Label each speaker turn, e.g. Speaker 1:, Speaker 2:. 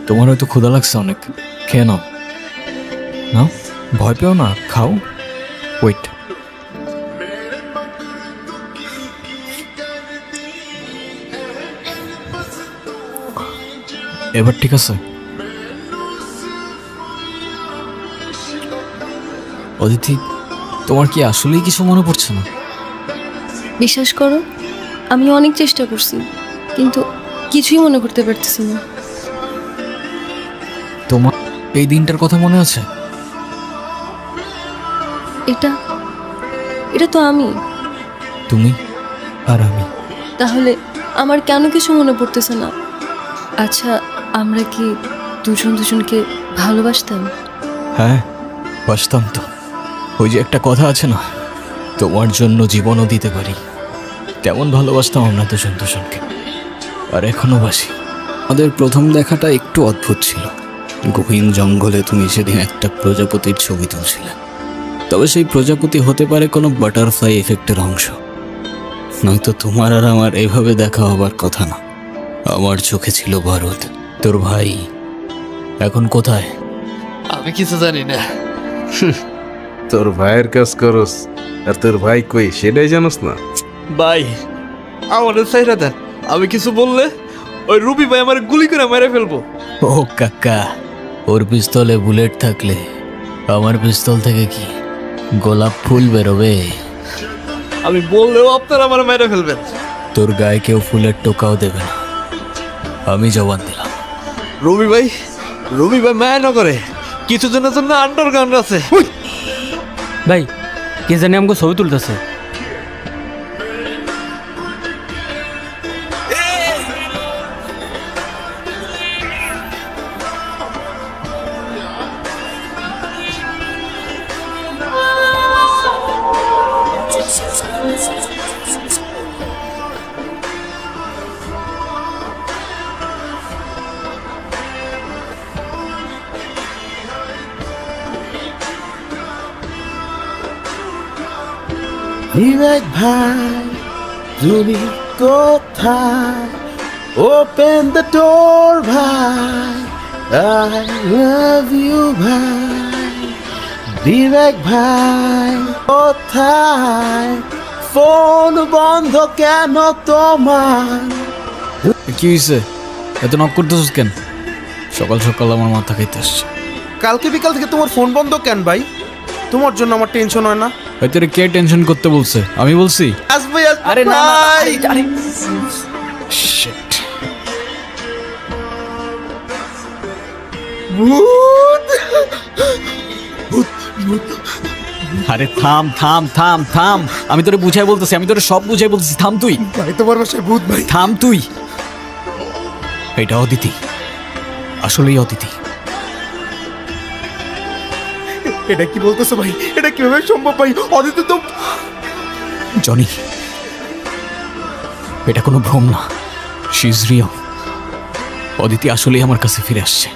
Speaker 1: তোমার হয়তো ক্ষুধা লাগছে অনেক, খেয়ে নাও। নাও, ভয় পেও না, খাও। ওয়েট, এবার ঠিক আছে? অদিতি, তোমার কি আসলেই কিছু মনে পড়ছে না?
Speaker 2: বিশ্বাস করো, আমি অনেক চেষ্টা করছি, কিন্তু কিছুই মনে করতে পারতেছি না।
Speaker 1: তোমার এই দিনটার কথা মনে আছে?
Speaker 2: এটা এটা তো আমি।
Speaker 1: তুমি আর আমি।
Speaker 2: তাহলে আমার কেন কিছু মনে পড়তেছে না? আচ্ছা, আমরা কি দুজন দুজনকে ভালোবাসতাম?
Speaker 1: হ্যাঁ, বাসতাম তো। ওই যে একটা কথা আছে না, তোমার জন্য জীবনও দিতে পারি, তেমন ভালোবাসতাম আমরা দুজন দুজনকে, আর এখনো বাসি। আমাদের প্রথম দেখাটা একটু অদ্ভুত ছিল। গহীন জঙ্গলে তুমি সেদিন একটা প্রজাপতির ছবি তুলছিলে, তবে সেই প্রজাপতি হতে পারে কোনো বাটারফ্লাই এফেক্টের অংশ, নয়তো তোমার আর আমার এইভাবে দেখা হবার কথা না। আমার চোখে ছিল বারুদ। তোর ভাই এখন কোথায়?
Speaker 3: আমি কিছু জানি না।
Speaker 4: তোর ভাইয়ের কাজ করস, আর তোর ভাই কই সেটাই জানোস না?
Speaker 3: ভাই, আমাদের সাইরা দেন। আমি কিছু বললে ওই রুবি ভাই আমার গুলি করে মেরে ফেলবো।
Speaker 1: ও কাকা, ওর পিস্তলে বুলেট থাকলে আমার পিস্তল থেকে কি গোলাপ ফুল বেরোবে?
Speaker 3: আমি বললেও আপনারা আমার মেরে ফেলবেন।
Speaker 1: তোর গায়ে কেউ ফুলের টোকাও দেবে না, আমি জবান দিলাম।
Speaker 3: রবি ভাই মায়া না করে কিছু জনের জন্য আন্ডারগ্রাউন্ড আছে।
Speaker 5: ভাই, কে জানি আমাকে ছবি তুলতেছে।
Speaker 6: বিবেক ভাই, তুমি কোথায়? ওপেন দ্য ডোর ভাই, আই লাভ ইউ ভাই। বিবেক ভাই কোথায়? ফোন বন্ধ কেন তোমার?
Speaker 1: কি হয়েছে? এত নক করতেছিস কেন? সকাল সকাল আমার মাথা খাইতে আসছে।
Speaker 6: কালকে বিকাল থেকে তোমার ফোন বন্ধ কেন ভাই? তোমার জন্য আমার টেনশন হয় না?
Speaker 1: হয়তো কে টেনশন করতে বলছে? আমি বলছি?
Speaker 6: আসবে
Speaker 1: আরে না,
Speaker 6: ভাই।
Speaker 1: Shit.
Speaker 6: ভূত!
Speaker 1: আরে থাম থাম থাম থাম, আমি তোরে বুঝাই বলতেছি, আমি তোরে সব বুঝাই বলতেছি। থাম তুই,
Speaker 6: ভাই তোমার বাসায় ভূত ভাই।
Speaker 1: থাম তুই। এটা অদিতি, আসলেই অদিতি।
Speaker 6: এটা কি বলতেছো ভাই? এটা কিভাবে সম্ভব ভাই? অদিতি তো
Speaker 1: জনি, এটা কোনো ভ্রম না, শি ইজ রিয়েল। অদিতি আসলেই আমার কাছে ফিরে আসছে।